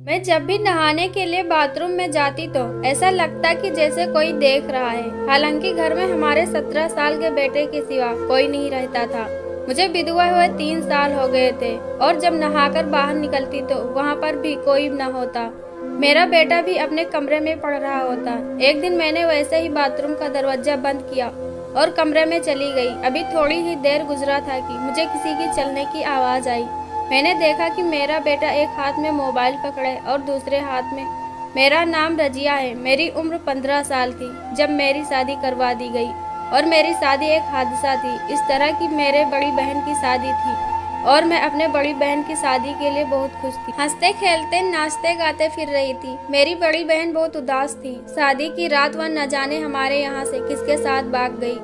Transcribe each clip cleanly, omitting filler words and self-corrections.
मैं जब भी नहाने के लिए बाथरूम में जाती तो ऐसा लगता कि जैसे कोई देख रहा है। हालांकि घर में हमारे 17 साल के बेटे के सिवा कोई नहीं रहता था। मुझे विधवा हुए 3 साल हो गए थे और जब नहाकर बाहर निकलती तो वहाँ पर भी कोई न होता। मेरा बेटा भी अपने कमरे में पड़ रहा होता। एक दिन मैंने वैसे ही बाथरूम का दरवाजा बंद किया और कमरे में चली गई। अभी थोड़ी ही देर गुजरा था कि मुझे किसी की चलने की आवाज़ आई। मैंने देखा कि मेरा बेटा एक हाथ में मोबाइल पकड़े और दूसरे हाथ में। मेरा नाम रजिया है। मेरी उम्र 15 साल थी जब मेरी शादी करवा दी गई और मेरी शादी एक हादसा थी। इस तरह की मेरे बड़ी बहन की शादी थी और मैं अपने बड़ी बहन की शादी के लिए बहुत खुश थी। हंसते खेलते नाचते गाते फिर रही थी। मेरी बड़ी बहन बहुत उदास थी। शादी की रात वह न जाने हमारे यहाँ से किसके साथ भाग गई।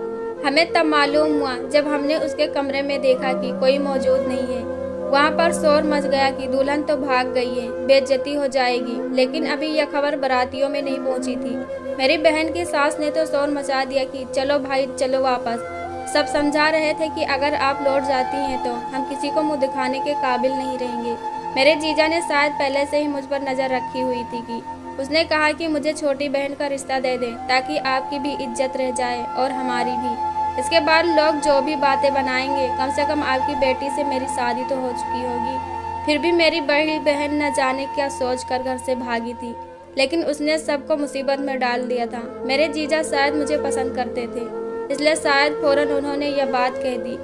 हमें तब मालूम हुआ जब हमने उसके कमरे में देखा कि कोई मौजूद नहीं है। वहाँ पर शोर मच गया कि दुल्हन तो भाग गई है, बेइज्जती हो जाएगी। लेकिन अभी यह खबर बारातियों में नहीं पहुँची थी। मेरी बहन की सास ने तो शोर मचा दिया कि चलो भाई चलो वापस। सब समझा रहे थे कि अगर आप लौट जाती हैं तो हम किसी को मुंह दिखाने के काबिल नहीं रहेंगे। मेरे जीजा ने शायद पहले से ही मुझ पर नज़र रखी हुई थी कि उसने कहा कि मुझे छोटी बहन का रिश्ता दे दें ताकि आपकी भी इज्जत रह जाए और हमारी भी। इसके बाद लोग जो भी बातें बनाएंगे, कम से कम आपकी बेटी से मेरी शादी तो हो चुकी होगी। फिर भी मेरी बड़ी बहन न जाने क्या सोच कर घर से भागी थी, लेकिन उसने सबको मुसीबत में डाल दिया था। मेरे जीजा शायद मुझे पसंद करते थे, इसलिए शायद फौरन उन्होंने यह बात कह दी।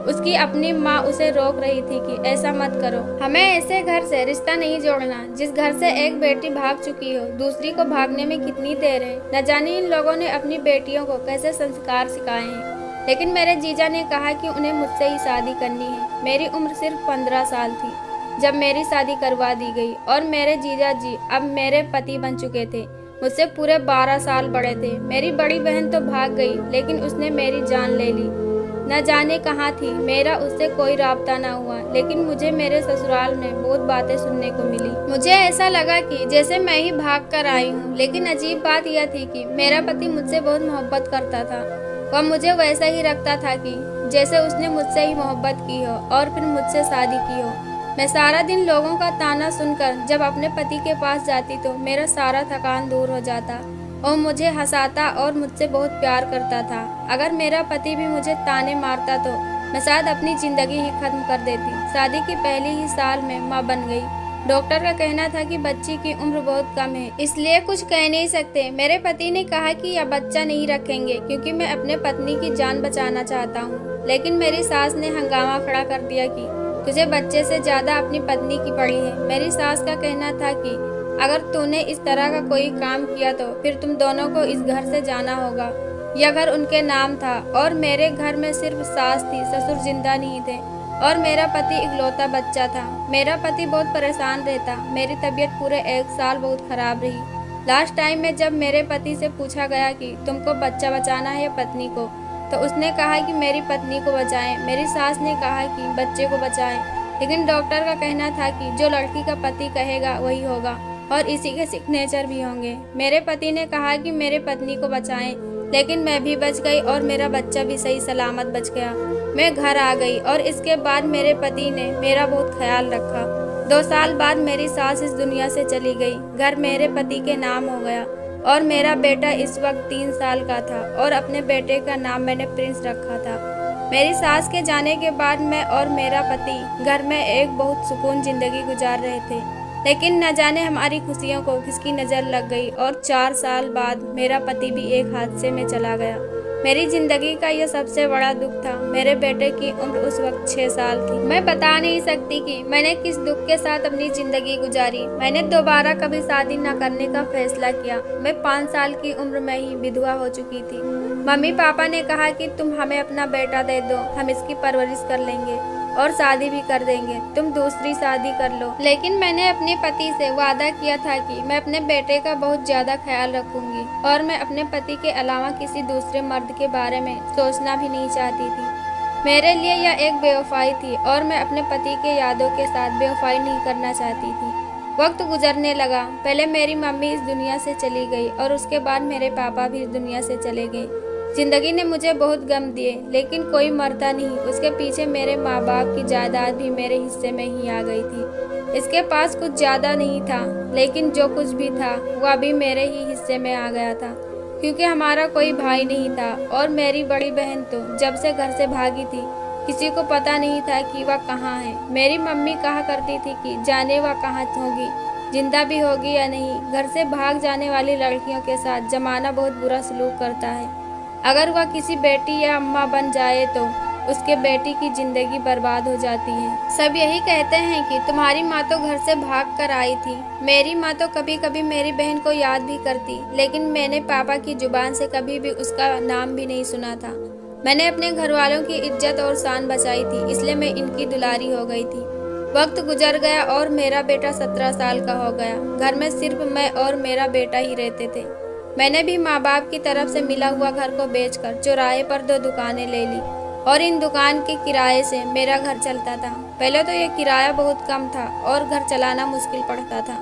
उसकी अपनी माँ उसे रोक रही थी कि ऐसा मत करो, हमें ऐसे घर से रिश्ता नहीं जोड़ना। जिस घर से एक बेटी भाग चुकी हो, दूसरी को भागने में कितनी देर है। न जाने इन लोगों ने अपनी बेटियों को कैसे संस्कार सिखाए हैं। लेकिन मेरे जीजा ने कहा कि उन्हें मुझसे ही शादी करनी है। मेरी उम्र सिर्फ 15 साल थी जब मेरी शादी करवा दी गई और मेरे जीजा जी अब मेरे पति बन चुके थे। मुझसे पूरे 12 साल बड़े थे। मेरी बड़ी बहन तो भाग गई, लेकिन उसने मेरी जान ले ली। न जाने कहाँ थी। मेरा उससे कोई राब्ता ना हुआ, लेकिन मुझे मेरे ससुराल में बहुत बातें सुनने को मिली। मुझे ऐसा लगा कि जैसे मैं ही भाग कर आई हूँ। लेकिन अजीब बात यह थी कि मेरा पति मुझसे बहुत मोहब्बत करता था। वह मुझे वैसा ही रखता था कि जैसे उसने मुझसे ही मोहब्बत की हो और फिर मुझसे शादी की हो। मैं सारा दिन लोगों का ताना सुनकर जब अपने पति के पास जाती तो मेरा सारा थकान दूर हो जाता और मुझे हंसाता और मुझसे बहुत प्यार करता था। अगर मेरा पति भी मुझे ताने मारता तो मैं शायद अपनी ज़िंदगी ही खत्म कर देती। शादी के पहले ही साल में माँ बन गई। डॉक्टर का कहना था कि बच्ची की उम्र बहुत कम है, इसलिए कुछ कह नहीं सकते। मेरे पति ने कहा कि यह बच्चा नहीं रखेंगे क्योंकि मैं अपने पत्नी की जान बचाना चाहता हूँ। लेकिन मेरी सास ने हंगामा खड़ा कर दिया कि तुझे बच्चे से ज़्यादा अपनी पत्नी की पड़ी है। मेरी सास का कहना था कि अगर तूने इस तरह का कोई काम किया तो फिर तुम दोनों को इस घर से जाना होगा। यह घर उनके नाम था और मेरे घर में सिर्फ सास थी, ससुर जिंदा नहीं थे और मेरा पति इकलौता बच्चा था। मेरा पति बहुत परेशान रहता। मेरी तबीयत पूरे 1 साल बहुत खराब रही। लास्ट टाइम में जब मेरे पति से पूछा गया कि तुमको बच्चा बचाना है या पत्नी को, तो उसने कहा कि मेरी पत्नी को बचाएं। मेरी सास ने कहा कि बच्चे को बचाएं। लेकिन डॉक्टर का कहना था कि जो लड़की का पति कहेगा वही होगा और इसी के सिग्नेचर भी होंगे। मेरे पति ने कहा कि मेरे पत्नी को बचाएं, लेकिन मैं भी बच गई और मेरा बच्चा भी सही सलामत बच गया। मैं घर आ गई और इसके बाद मेरे पति ने मेरा बहुत ख्याल रखा। 2 साल बाद मेरी सास इस दुनिया से चली गई। घर मेरे पति के नाम हो गया और मेरा बेटा इस वक्त 3 साल का था और अपने बेटे का नाम मैंने प्रिंस रखा था। मेरी सास के जाने के बाद मैं और मेरा पति घर में एक बहुत सुकून जिंदगी गुजार रहे थे। लेकिन न जाने हमारी खुशियों को किसकी नज़र लग गई और 4 साल बाद मेरा पति भी एक हादसे में चला गया। मेरी ज़िंदगी का यह सबसे बड़ा दुख था। मेरे बेटे की उम्र उस वक्त 6 साल थी। मैं बता नहीं सकती कि मैंने किस दुख के साथ अपनी ज़िंदगी गुजारी। मैंने दोबारा कभी शादी न करने का फैसला किया। मैं 5 साल की उम्र में ही विधवा हो चुकी थी। मम्मी पापा ने कहा कि तुम हमें अपना बेटा दे दो, हम इसकी परवरिश कर लेंगे और शादी भी कर देंगे, तुम दूसरी शादी कर लो। लेकिन मैंने अपने पति से वादा किया था कि मैं अपने बेटे का बहुत ज़्यादा ख्याल रखूंगी और मैं अपने पति के अलावा किसी दूसरे मर्द के बारे में सोचना भी नहीं चाहती थी। मेरे लिए यह एक बेवफाई थी और मैं अपने पति के यादों के साथ बेवफाई नहीं करना चाहती थी। वक्त गुजरने लगा। पहले मेरी मम्मी इस दुनिया से चली गई और उसके बाद मेरे पापा भी इस दुनिया से चले गए। जिंदगी ने मुझे बहुत गम दिए, लेकिन कोई मरता नहीं। उसके पीछे मेरे माँ बाप की जायदाद भी मेरे हिस्से में ही आ गई थी। इसके पास कुछ ज़्यादा नहीं था, लेकिन जो कुछ भी था वह भी मेरे ही हिस्से में आ गया था, क्योंकि हमारा कोई भाई नहीं था। और मेरी बड़ी बहन तो जब से घर से भागी थी, किसी को पता नहीं था कि वह कहाँ है। मेरी मम्मी कहा करती थी कि जाने वह कहाँ होगी, जिंदा भी होगी या नहीं। घर से भाग जाने वाली लड़कियों के साथ जमाना बहुत बुरा सलूक करता है। अगर वह किसी बेटी या अम्मा बन जाए तो उसके बेटी की जिंदगी बर्बाद हो जाती है। सब यही कहते हैं कि तुम्हारी माँ तो घर से भाग कर आई थी। मेरी माँ तो कभी कभी मेरी बहन को याद भी करती, लेकिन मैंने पापा की जुबान से कभी भी उसका नाम भी नहीं सुना था। मैंने अपने घर वालों की इज्जत और शान बचाई थी, इसलिए मैं इनकी दुलारी हो गई थी। वक्त गुजर गया और मेरा बेटा 17 साल का हो गया। घर में सिर्फ मैं और मेरा बेटा ही रहते थे। मैंने भी माँ बाप की तरफ से मिला हुआ घर को बेचकर चौराहे पर 2 दुकानें ले ली और इन दुकान के किराए से मेरा घर चलता था। पहले तो ये किराया बहुत कम था और घर चलाना मुश्किल पड़ता था,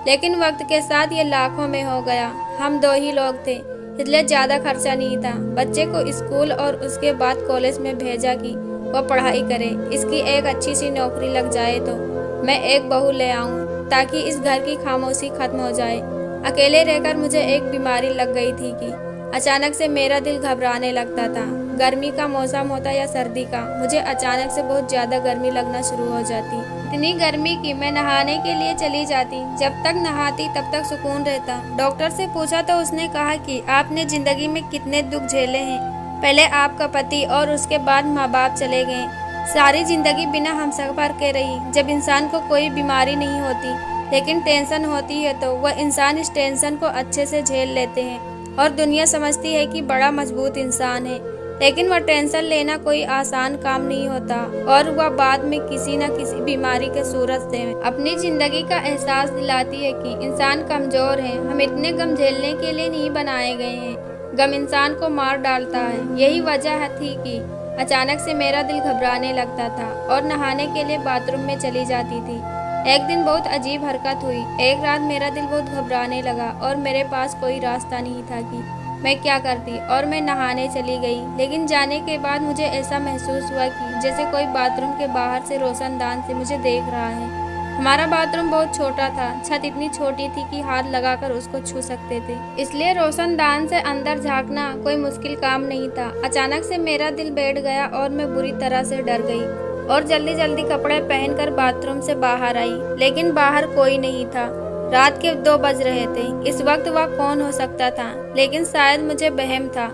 लेकिन वक्त के साथ ये लाखों में हो गया। हम 2 ही लोग थे, इसलिए ज़्यादा खर्चा नहीं था। बच्चे को स्कूल और उसके बाद कॉलेज में भेजा कि वह पढ़ाई करे। इसकी एक अच्छी सी नौकरी लग जाए तो मैं एक बहू ले आऊं, ताकि इस घर की खामोशी खत्म हो जाए। अकेले रहकर मुझे एक बीमारी लग गई थी कि अचानक से मेरा दिल घबराने लगता था। गर्मी का मौसम होता या सर्दी का, मुझे अचानक से बहुत ज़्यादा गर्मी लगना शुरू हो जाती। इतनी गर्मी कि मैं नहाने के लिए चली जाती। जब तक नहाती तब तक सुकून रहता। डॉक्टर से पूछा तो उसने कहा कि आपने ज़िंदगी में कितने दुख झेले हैं। पहले आपका पति और उसके बाद माँ बाप चले गए। सारी ज़िंदगी बिना हमसफ़र के रही। जब इंसान को कोई बीमारी नहीं होती लेकिन टेंशन होती है तो वह इंसान इस टेंशन को अच्छे से झेल लेते हैं और दुनिया समझती है कि बड़ा मजबूत इंसान है। लेकिन वह टेंशन लेना कोई आसान काम नहीं होता और वह बाद में किसी न किसी बीमारी के सूरत से अपनी ज़िंदगी का एहसास दिलाती है कि इंसान कमज़ोर है। हम इतने गम झेलने के लिए नहीं बनाए गए हैं। गम इंसान को मार डालता है। यही वजह थी कि अचानक से मेरा दिल घबराने लगता था और नहाने के लिए बाथरूम में चली जाती थी। एक दिन बहुत अजीब हरकत हुई। एक रात मेरा दिल बहुत घबराने लगा और मेरे पास कोई रास्ता नहीं था कि मैं क्या करती, और मैं नहाने चली गई। लेकिन जाने के बाद मुझे ऐसा महसूस हुआ कि जैसे कोई बाथरूम के बाहर से रोशनदान से मुझे देख रहा है। हमारा बाथरूम बहुत छोटा था। छत इतनी छोटी थी कि हाथ लगाकर उसको छू सकते थे, इसलिए रोशनदान से अंदर झांकना कोई मुश्किल काम नहीं था। अचानक से मेरा दिल बैठ गया और मैं बुरी तरह से डर गई और जल्दी जल्दी कपड़े पहनकर बाथरूम से बाहर आई, लेकिन बाहर कोई नहीं था। रात के 2 बज रहे थे। इस वक्त वह कौन हो सकता था, लेकिन शायद मुझे वहम था।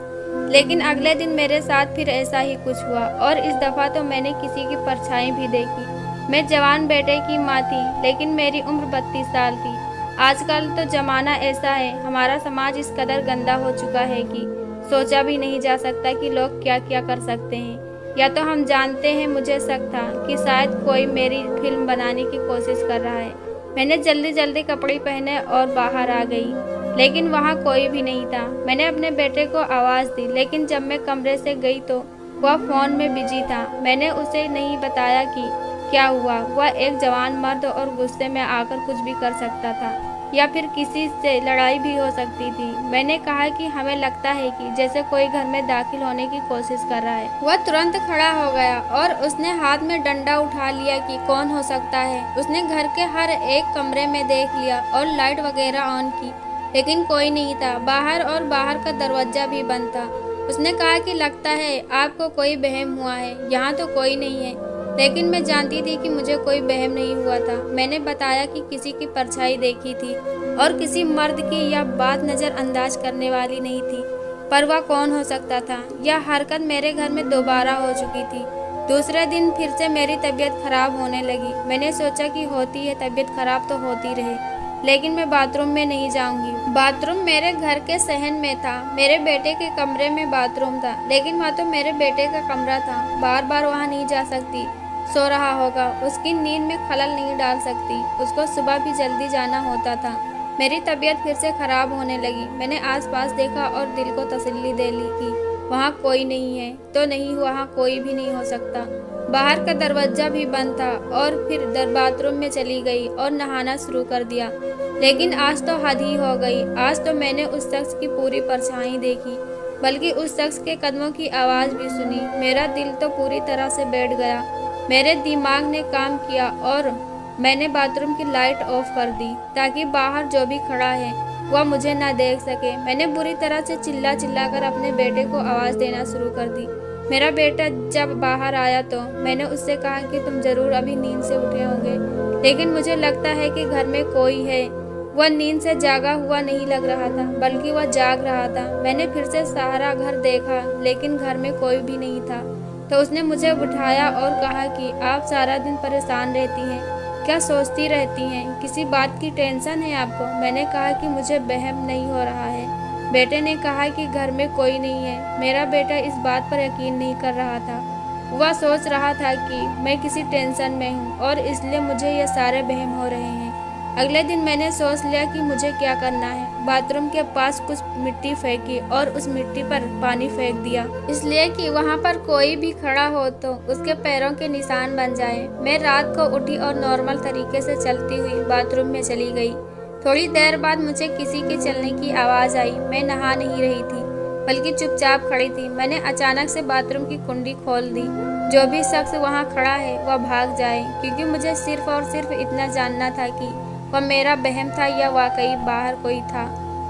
लेकिन अगले दिन मेरे साथ फिर ऐसा ही कुछ हुआ और इस दफ़ा तो मैंने किसी की परछाई भी देखी। मैं जवान बेटे की माँ थी, लेकिन मेरी उम्र 32 साल थी। आजकल तो ज़माना ऐसा है, हमारा समाज इस कदर गंदा हो चुका है कि सोचा भी नहीं जा सकता कि लोग क्या क्या कर सकते हैं। या तो हम जानते हैं, मुझे शक था कि शायद कोई मेरी फिल्म बनाने की कोशिश कर रहा है। मैंने जल्दी जल्दी कपड़े पहने और बाहर आ गई, लेकिन वहाँ कोई भी नहीं था। मैंने अपने बेटे को आवाज़ दी, लेकिन जब मैं कमरे से गई तो वह फ़ोन में बिजी था। मैंने उसे नहीं बताया कि क्या हुआ। वह एक जवान मर्द और गुस्से में आकर कुछ भी कर सकता था या फिर किसी से लड़ाई भी हो सकती थी। मैंने कहा कि हमें लगता है कि जैसे कोई घर में दाखिल होने की कोशिश कर रहा है। वह तुरंत खड़ा हो गया और उसने हाथ में डंडा उठा लिया कि कौन हो सकता है। उसने घर के हर एक कमरे में देख लिया और लाइट वगैरह ऑन की, लेकिन कोई नहीं था। बाहर का दरवाजा भी बंद था। उसने कहा कि लगता है आपको कोई वहम हुआ है, यहाँ तो कोई नहीं है। लेकिन मैं जानती थी कि मुझे कोई वहम नहीं हुआ था। मैंने बताया कि किसी की परछाई देखी थी और किसी मर्द की यह बात नज़रअंदाज करने वाली नहीं थी, पर वह कौन हो सकता था। यह हरकत मेरे घर में दोबारा हो चुकी थी। दूसरे दिन फिर से मेरी तबीयत खराब होने लगी। मैंने सोचा कि होती है तबीयत खराब तो होती रहे, लेकिन मैं बाथरूम में नहीं जाऊंगी। बाथरूम मेरे घर के सहन में था। मेरे बेटे के कमरे में बाथरूम था, लेकिन वहाँ तो मेरे बेटे का कमरा था। बार बार वहाँ नहीं जा सकती। सो रहा होगा, उसकी नींद में खलल नहीं डाल सकती। उसको सुबह भी जल्दी जाना होता था। मेरी तबीयत फिर से खराब होने लगी। मैंने आसपास देखा और दिल को तसल्ली दे ली कि वहाँ कोई नहीं है तो नहीं, वहाँ कोई भी नहीं हो सकता। बाहर का दरवाजा भी बंद था और फिर बाथरूम में चली गई और नहाना शुरू कर दिया। लेकिन आज तो हद ही हो गई। आज तो मैंने उस शख्स की पूरी परछाई देखी। बल्कि उस शख्स के कदमों की आवाज़ भी सुनी। मेरा दिल तो पूरी तरह से बैठ गया। मेरे दिमाग ने काम किया और मैंने बाथरूम की लाइट ऑफ कर दी ताकि बाहर जो भी खड़ा है वह मुझे ना देख सके। मैंने बुरी तरह से चिल्ला चिल्लाकर अपने बेटे को आवाज़ देना शुरू कर दी। मेरा बेटा जब बाहर आया तो मैंने उससे कहा कि तुम ज़रूर अभी नींद से उठे होंगे, लेकिन मुझे लगता है कि घर में कोई है। वह नींद से जागा हुआ नहीं लग रहा था, बल्कि वह जाग रहा था। मैंने फिर से सारा घर देखा, लेकिन घर में कोई भी नहीं था। तो उसने मुझे उठाया और कहा कि आप सारा दिन परेशान रहती हैं, क्या सोचती रहती हैं, किसी बात की टेंशन है आपको? मैंने कहा कि मुझे वहम नहीं हो रहा है। बेटे ने कहा कि घर में कोई नहीं है। मेरा बेटा इस बात पर यकीन नहीं कर रहा था। वह सोच रहा था कि मैं किसी टेंशन में हूँ और इसलिए मुझे ये सारे वहम हो रहे हैं। अगले दिन मैंने सोच लिया कि मुझे क्या करना है। बाथरूम के पास कुछ मिट्टी फेंकी और उस मिट्टी पर पानी फेंक दिया, इसलिए कि वहाँ पर कोई भी खड़ा हो तो उसके पैरों के निशान बन जाए। मैं रात को उठी और नॉर्मल तरीके से चलती हुई बाथरूम में चली गई। थोड़ी देर बाद मुझे किसी के चलने की आवाज़ आई। मैं नहा नहीं रही थी, बल्कि चुपचाप खड़ी थी। मैंने अचानक से बाथरूम की कुंडी खोल दी। जो भी शख्स वहाँ खड़ा है वह भाग जाए, क्योंकि मुझे सिर्फ और सिर्फ इतना जानना था कि वह मेरा वहम था या वाकई बाहर कोई था।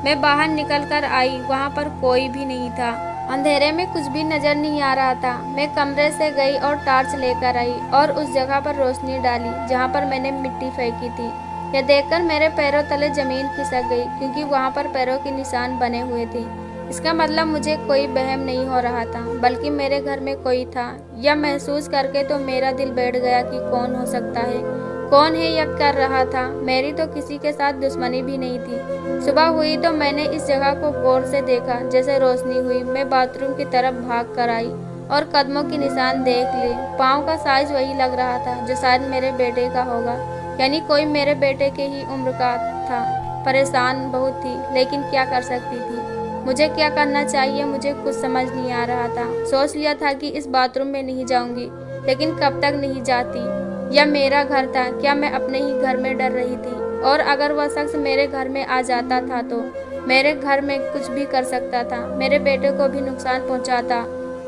मैं बाहर निकल कर आई, वहाँ पर कोई भी नहीं था। अंधेरे में कुछ भी नजर नहीं आ रहा था। मैं कमरे से गई और टॉर्च लेकर आई और उस जगह पर रोशनी डाली जहाँ पर मैंने मिट्टी फेंकी थी। यह देखकर मेरे पैरों तले जमीन खिसक गई, क्योंकि वहाँ पर पैरों के निशान बने हुए थे। इसका मतलब मुझे कोई वहम नहीं हो रहा था, बल्कि मेरे घर में कोई था। यह महसूस करके तो मेरा दिल बैठ गया कि कौन हो सकता है, कौन है यह कर रहा था। मेरी तो किसी के साथ दुश्मनी भी नहीं थी। सुबह हुई तो मैंने इस जगह को गौर से देखा। जैसे रोशनी हुई मैं बाथरूम की तरफ भाग कर आई और कदमों के निशान देख लिए। पाँव का साइज वही लग रहा था जो शायद मेरे बेटे का होगा, यानी कोई मेरे बेटे के ही उम्र का था। परेशान बहुत थी, लेकिन क्या कर सकती थी? मुझे क्या करना चाहिए मुझे कुछ समझ नहीं आ रहा था। सोच लिया था कि इस बाथरूम में नहीं जाऊंगी, लेकिन कब तक नहीं जाती? यह मेरा घर था, क्या मैं अपने ही घर में डर रही थी? और अगर वह शख्स मेरे घर में आ जाता था तो मेरे घर में कुछ भी कर सकता था, मेरे बेटे को भी नुकसान पहुंचाता।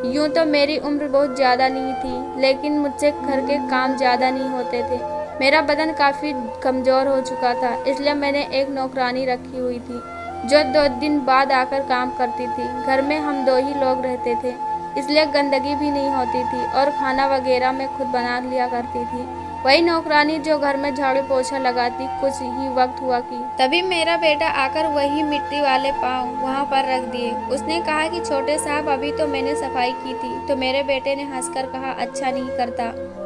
यूं तो मेरी उम्र बहुत ज़्यादा नहीं थी, लेकिन मुझसे घर के काम ज़्यादा नहीं होते थे। मेरा बदन काफ़ी कमज़ोर हो चुका था, इसलिए मैंने एक नौकरानी रखी हुई थी जो 2 दिन बाद आकर काम करती थी। घर में हम 2 ही लोग रहते थे, इसलिए गंदगी भी नहीं होती थी और खाना वगैरह मैं खुद बना लिया करती थी। वही नौकरानी जो घर में झाड़ू पोछा लगाती। कुछ ही वक्त हुआ कि तभी मेरा बेटा आकर वही मिट्टी वाले पाँव वहाँ पर रख दिए। उसने कहा कि छोटे साहब अभी तो मैंने सफाई की थी। तो मेरे बेटे ने हंसकर कहा अच्छा नहीं करता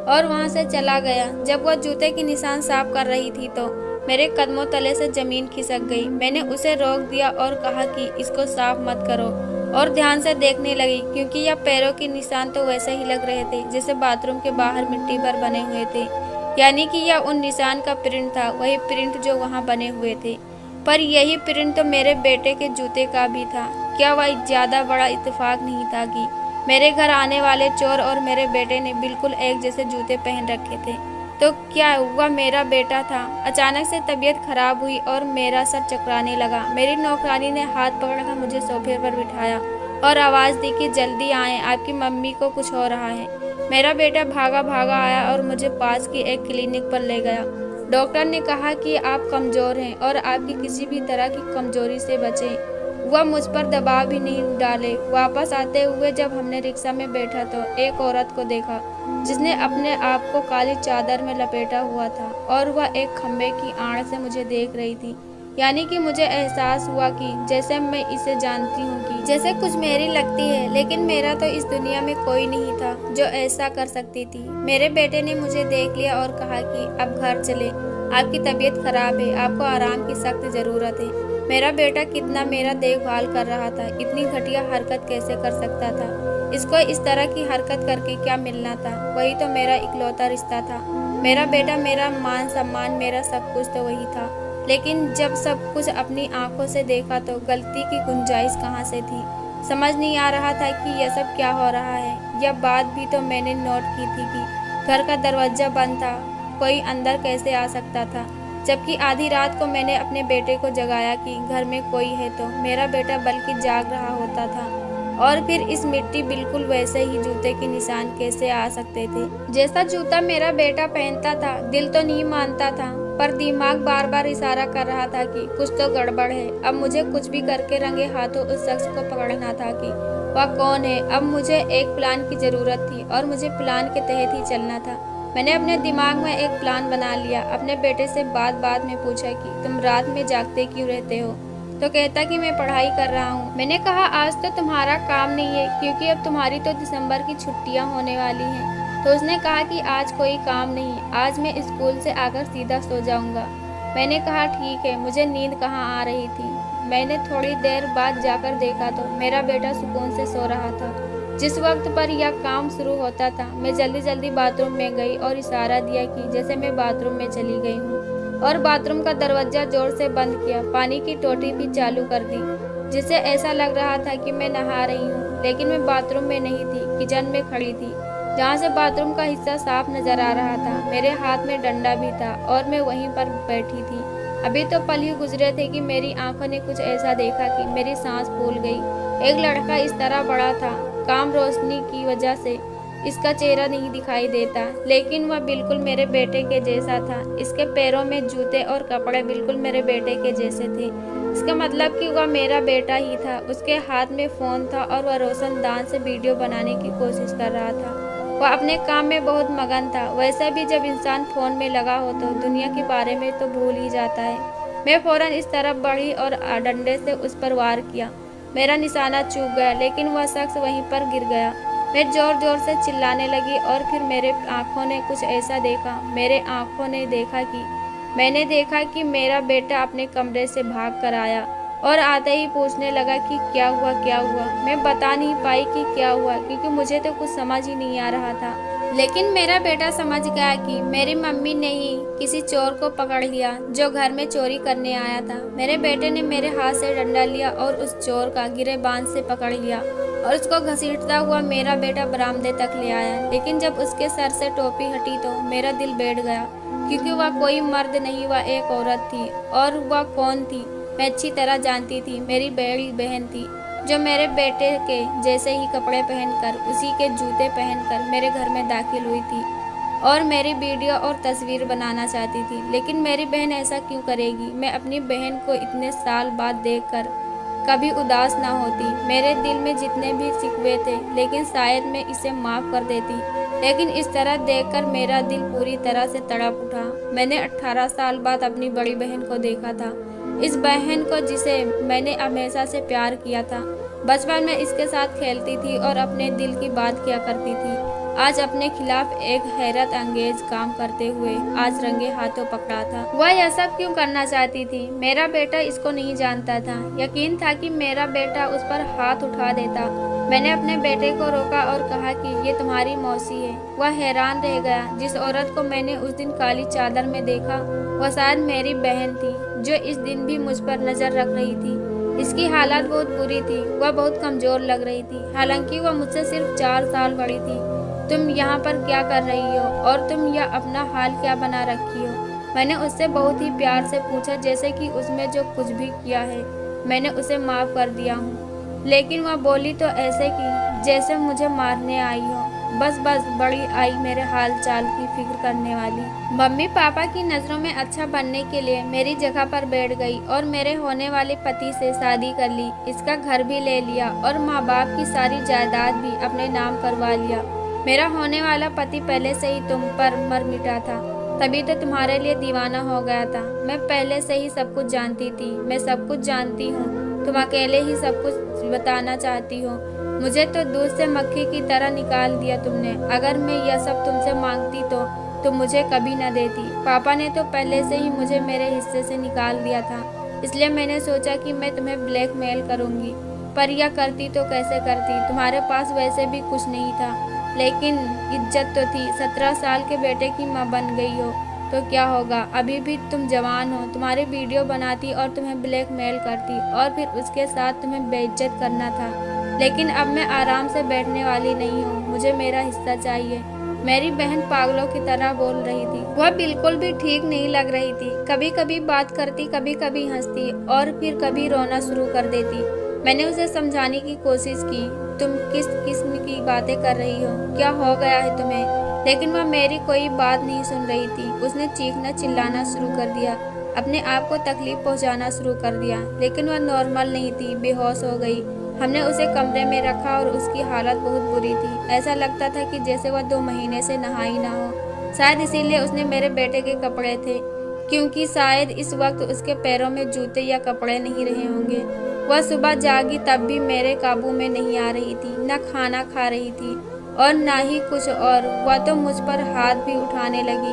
और वहाँ से चला गया। जब वह जूते की निशान साफ कर रही थी तो मेरे कदमों तले से जमीन खिसक गई। मैंने उसे रोक दिया और कहा कि इसको साफ मत करो, और ध्यान से देखने लगी, क्योंकि यह पैरों के निशान तो वैसे ही लग रहे थे जैसे बाथरूम के बाहर मिट्टी पर बने हुए थे, यानी कि यह उन निशान का प्रिंट था, वही प्रिंट जो वहाँ बने हुए थे। पर यही प्रिंट तो मेरे बेटे के जूते का भी था। क्या वह ज़्यादा बड़ा इत्तेफाक नहीं था कि मेरे घर आने वाले चोर और मेरे बेटे ने बिल्कुल एक जैसे जूते पहन रखे थे? तो क्या वह मेरा बेटा था? अचानक से तबीयत खराब हुई और मेरा सर चकराने लगा। मेरी नौकरानी ने हाथ पकड़कर मुझे सोफे पर बिठाया और आवाज़ दी कि जल्दी आएं, आपकी मम्मी को कुछ हो रहा है। मेरा बेटा भागा भागा आया और मुझे पास की एक क्लिनिक पर ले गया। डॉक्टर ने कहा कि आप कमज़ोर हैं और आपकी किसी भी तरह की कमज़ोरी से बचें। वह मुझ पर दबाव भी नहीं डाले। वापस आते हुए जब हमने रिक्शा में बैठा तो एक औरत को देखा जिसने अपने आप को काली चादर में लपेटा हुआ था और वह एक खंबे की आड़ से मुझे देख रही थी। यानी कि मुझे एहसास हुआ कि जैसे मैं इसे जानती हूँ, कि जैसे कुछ मेरी लगती है, लेकिन मेरा तो इस दुनिया में कोई नहीं था जो ऐसा कर सकती थी। मेरे बेटे ने मुझे देख लिया और कहा कि अब घर चले, आपकी तबीयत खराब है, आपको आराम की सख्त ज़रूरत है। मेरा बेटा कितना मेरा देखभाल कर रहा था, इतनी घटिया हरकत कैसे कर सकता था? इसको इस तरह की हरकत करके क्या मिलना था? वही तो मेरा इकलौता रिश्ता था। मेरा बेटा, मेरा मान सम्मान, मेरा सब कुछ तो वही था। लेकिन जब सब कुछ अपनी आंखों से देखा तो गलती की गुंजाइश कहाँ से थी? समझ नहीं आ रहा था कि यह सब क्या हो रहा है। यह बात भी तो मैंने नोट की थी कि घर का दरवाज़ा बंद था, कोई अंदर कैसे आ सकता था? जबकि आधी रात को मैंने अपने बेटे को जगाया कि घर में कोई है, तो मेरा बेटा बल्कि जाग रहा होता था और फिर इस मिट्टी बिल्कुल वैसे ही जूते के निशान कैसे आ सकते थे जैसा जूता मेरा बेटा पहनता था। दिल तो नहीं मानता था, पर दिमाग बार बार इशारा कर रहा था कि कुछ तो गड़बड़ है। अब मुझे कुछ भी करके रंगे हाथों उस शख्स को पकड़ना था कि वह कौन है। अब मुझे एक प्लान की जरूरत थी और मुझे प्लान के तहत ही चलना था। मैंने अपने दिमाग में एक प्लान बना लिया। अपने बेटे से बात में पूछा कि तुम रात में जागते क्यों रहते हो, तो कहता कि मैं पढ़ाई कर रहा हूँ। मैंने कहा आज तो तुम्हारा काम नहीं है, क्योंकि अब तुम्हारी तो दिसंबर की छुट्टियाँ होने वाली हैं। तो उसने कहा कि आज कोई काम नहीं, आज मैं स्कूल से आकर सीधा सो जाऊंगा। मैंने कहा ठीक है। मुझे नींद कहाँ आ रही थी। मैंने थोड़ी देर बाद जाकर देखा तो मेरा बेटा सुकून से सो रहा था। जिस वक्त पर यह काम शुरू होता था, मैं जल्दी जल्दी बाथरूम में गई और इशारा दिया कि जैसे मैं बाथरूम में चली गई हूँ, और बाथरूम का दरवाजा जोर से बंद किया। पानी की टोटी भी चालू कर दी, जिससे ऐसा लग रहा था कि मैं नहा रही हूँ। लेकिन मैं बाथरूम में नहीं थी, किचन में खड़ी थी, जहाँ से बाथरूम का हिस्सा साफ नजर आ रहा था। मेरे हाथ में डंडा भी था और मैं वहीं पर बैठी थी। अभी तो पल ही गुजरे थे कि मेरी आंखों ने कुछ ऐसा देखा कि मेरी सांस फूल गई। एक लड़का इस तरह बड़ा था, कम रोशनी की वजह से इसका चेहरा नहीं दिखाई देता, लेकिन वह बिल्कुल मेरे बेटे के जैसा था। इसके पैरों में जूते और कपड़े बिल्कुल मेरे बेटे के जैसे थे। इसका मतलब कि वह मेरा बेटा ही था। उसके हाथ में फोन था और वह रोशनदान से वीडियो बनाने की कोशिश कर रहा था। वह अपने काम में बहुत मगन था। वैसे भी जब इंसान फोन में लगा हो तो दुनिया के बारे में तो भूल ही जाता है। मैं फौरन इस तरफ बढ़ी और डंडे से उस पर वार किया। मेरा निशाना चूक गया, लेकिन वह शख्स वहीं पर गिर गया। मैं जोर जोर से चिल्लाने लगी और फिर मेरे आंखों ने कुछ ऐसा देखा। मेरे आंखों ने देखा कि मैंने देखा कि मेरा बेटा अपने कमरे से भाग कर आया और आते ही पूछने लगा कि क्या हुआ क्या हुआ। मैं बता नहीं पाई कि क्या हुआ, क्योंकि मुझे तो कुछ समझ ही नहीं आ रहा था। लेकिन मेरा बेटा समझ गया कि मेरी मम्मी ने ही किसी चोर को पकड़ लिया जो घर में चोरी करने आया था। मेरे बेटे ने मेरे हाथ से डंडा लिया और उस चोर का गिरेबान से पकड़ लिया और उसको घसीटता हुआ मेरा बेटा बरामदे तक ले आया। लेकिन जब उसके सर से टोपी हटी तो मेरा दिल बैठ गया, क्योंकि वह कोई मर्द नहीं, वह एक औरत थी। और वह कौन थी मैं अच्छी तरह जानती थी। मेरी बड़ी बहन थी, जो मेरे बेटे के जैसे ही कपड़े पहनकर, उसी के जूते पहनकर मेरे घर में दाखिल हुई थी और मेरी वीडियो और तस्वीर बनाना चाहती थी। लेकिन मेरी बहन ऐसा क्यों करेगी। मैं अपनी बहन को इतने साल बाद देखकर कभी उदास ना होती। मेरे दिल में जितने भी शिकवे थे, लेकिन शायद मैं इसे माफ कर देती। लेकिन इस तरह देखकर मेरा दिल पूरी तरह से तड़प उठा। मैंने 18 साल बाद अपनी बड़ी बहन को देखा था, इस बहन को जिसे मैंने हमेशा से प्यार किया था। बचपन में इसके साथ खेलती थी और अपने दिल की बात किया करती थी। आज अपने खिलाफ एक हैरत अंगेज काम करते हुए आज रंगे हाथों पकड़ा था। वह यह सब क्यों करना चाहती थी। मेरा बेटा इसको नहीं जानता था। यकीन था कि मेरा बेटा उस पर हाथ उठा देता। मैंने अपने बेटे को रोका और कहा कि ये तुम्हारी मौसी है। वह हैरान रह गया। जिस औरत को मैंने उस दिन काली चादर में देखा, वह शायद मेरी बहन थी, जो इस दिन भी मुझ पर नजर रख रही थी। इसकी हालत बहुत बुरी थी। वह बहुत कमजोर लग रही थी, हालांकि वह मुझसे सिर्फ 4 साल बड़ी थी। तुम यहाँ पर क्या कर रही हो और तुम यह अपना हाल क्या बना रखी हो। मैंने उससे बहुत ही प्यार से पूछा, जैसे कि उसमें जो कुछ भी किया है मैंने उसे माफ कर दिया हूँ। लेकिन वह बोली तो ऐसे कि जैसे मुझे मारने आई हो। बस बड़ी आई मेरे हाल चाल की फिक्र करने वाली। मम्मी पापा की नज़रों में अच्छा बनने के लिए मेरी जगह पर बैठ गई और मेरे होने वाले पति से शादी कर ली। इसका घर भी ले लिया और माँ बाप की सारी जायदाद भी अपने नाम करवा लिया। मेरा होने वाला पति पहले से ही तुम पर मर मिटा था, तभी तो तुम्हारे लिए दीवाना हो गया था। मैं पहले से ही सब कुछ जानती थी। मैं सब कुछ जानती हूँ। तुम अकेले ही सब कुछ बताना चाहती हो। मुझे तो दूध से मक्खी की तरह निकाल दिया तुमने। अगर मैं यह सब तुमसे मांगती तो तुम मुझे कभी न देती। पापा ने तो पहले से ही मुझे मेरे हिस्से से निकाल दिया था, इसलिए मैंने सोचा कि मैं तुम्हें ब्लैकमेल करूंगी। पर यह करती तो कैसे करती। तुम्हारे पास वैसे भी कुछ नहीं था, लेकिन इज्जत तो थी। 17 साल के बेटे की माँ बन गई हो तो क्या होगा। अभी भी तुम जवान हो। तुम्हारी वीडियो बनाती और तुम्हें ब्लैकमेल करती और फिर उसके साथ तुम्हें बेइज्जत करना था। लेकिन अब मैं आराम से बैठने वाली नहीं हूँ। मुझे मेरा हिस्सा चाहिए। मेरी बहन पागलों की तरह बोल रही थी। वह बिल्कुल भी ठीक नहीं लग रही थी। कभी कभी बात करती, कभी कभी हंसती और फिर कभी रोना शुरू कर देती। मैंने उसे समझाने की कोशिश की, तुम किस किस्म की बातें कर रही हो, क्या हो गया है तुम्हें? लेकिन वह मेरी कोई बात नहीं सुन रही थी। उसने चीखना चिल्लाना शुरू कर दिया, अपने आप को तकलीफ पहुंचाना शुरू कर दिया। लेकिन वह नॉर्मल नहीं थी, बेहोश हो गई। हमने उसे कमरे में रखा और उसकी हालत बहुत बुरी थी। ऐसा लगता था कि जैसे वह 2 महीने से नहा ही ना हो। शायद इसीलिए उसने मेरे बेटे के कपड़े थे, क्योंकि शायद इस वक्त उसके पैरों में जूते या कपड़े नहीं रहे होंगे। वह सुबह जागी तब भी मेरे काबू में नहीं आ रही थी, न खाना खा रही थी और ना ही कुछ और। वह तो मुझ पर हाथ भी उठाने लगी।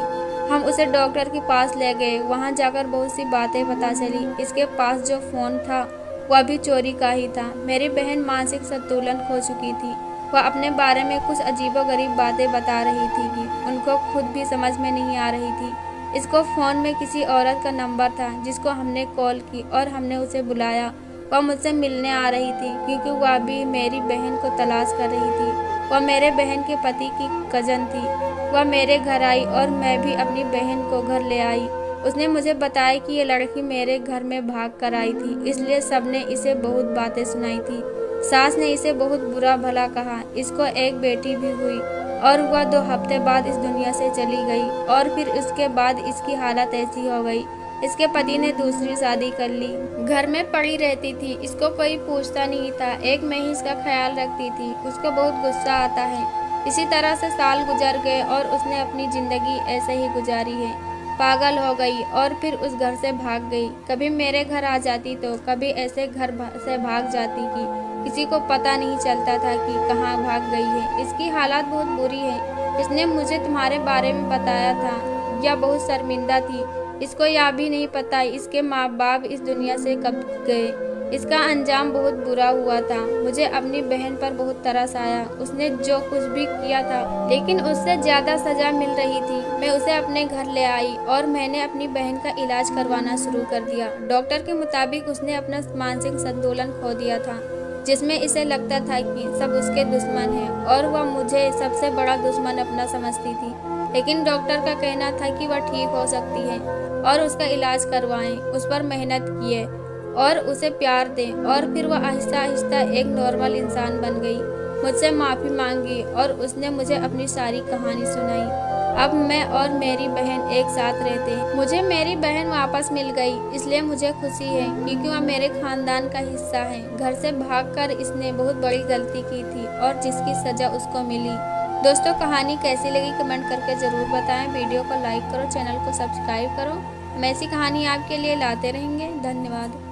हम उसे डॉक्टर के पास ले गए। वहां जाकर बहुत सी बातें पता चली। इसके पास जो फोन था वह भी चोरी का ही था। मेरी बहन मानसिक संतुलन खो चुकी थी। वह अपने बारे में कुछ अजीबोगरीब बातें बता रही थी कि उनको खुद भी समझ में नहीं आ रही थी। इसको फोन में किसी औरत का नंबर था जिसको हमने कॉल की और हमने उसे बुलाया। वह मुझसे मिलने आ रही थी क्योंकि वह भी मेरी बहन को तलाश कर रही थी। वह मेरे बहन के पति की कजन थी। वह मेरे घर आई और मैं भी अपनी बहन को घर ले आई। उसने मुझे बताया कि ये लड़की मेरे घर में भाग कर आई थी, इसलिए सबने इसे बहुत बातें सुनाई थी। सास ने इसे बहुत बुरा भला कहा। इसको एक बेटी भी हुई और वह 2 हफ्ते बाद इस दुनिया से चली गई और फिर उसके बाद इसकी हालत ऐसी हो गई। इसके पति ने दूसरी शादी कर ली। घर में पड़ी रहती थी, इसको कोई पूछता नहीं था। एक मैं ही इसका ख्याल रखती थी। उसको बहुत गुस्सा आता है। इसी तरह से साल गुजर गए और उसने अपनी जिंदगी ऐसे ही गुजारी है। पागल हो गई और फिर उस घर से भाग गई। कभी मेरे घर आ जाती तो कभी ऐसे घर से भाग जाती कि किसी को पता नहीं चलता था कि कहाँ भाग गई है। इसकी हालत बहुत बुरी है। इसने मुझे तुम्हारे बारे में बताया था। यह बहुत शर्मिंदा थी। इसको यह भी नहीं पता इसके माँ बाप इस दुनिया से कब गए। इसका अंजाम बहुत बुरा हुआ था। मुझे अपनी बहन पर बहुत तरस आया। उसने जो कुछ भी किया था, लेकिन उससे ज्यादा सजा मिल रही थी। मैं उसे अपने घर ले आई और मैंने अपनी बहन का इलाज करवाना शुरू कर दिया। डॉक्टर के मुताबिक उसने अपना मानसिक संतुलन खो दिया था, जिसमें इसे लगता था कि सब उसके दुश्मन हैं और वह मुझे सबसे बड़ा दुश्मन अपना समझती थी। लेकिन डॉक्टर का कहना था कि वह ठीक हो सकती है और उसका इलाज करवाएं, उस पर मेहनत किए और उसे प्यार दें। और फिर वह आहिस्ता आहिस्ता एक नॉर्मल इंसान बन गई। मुझसे माफ़ी मांगी और उसने मुझे अपनी सारी कहानी सुनाई। अब मैं और मेरी बहन एक साथ रहते हैं। मुझे मेरी बहन वापस मिल गई, इसलिए मुझे खुशी है क्योंकि वह मेरे खानदान का हिस्सा है। घर से भागकर इसने बहुत बड़ी गलती की थी और जिसकी सजा उसको मिली। दोस्तों, कहानी कैसी लगी कमेंट करके ज़रूर बताएं। वीडियो को लाइक करो, चैनल को सब्सक्राइब करो। हम ऐसी कहानी आपके लिए लाते रहेंगे। धन्यवाद।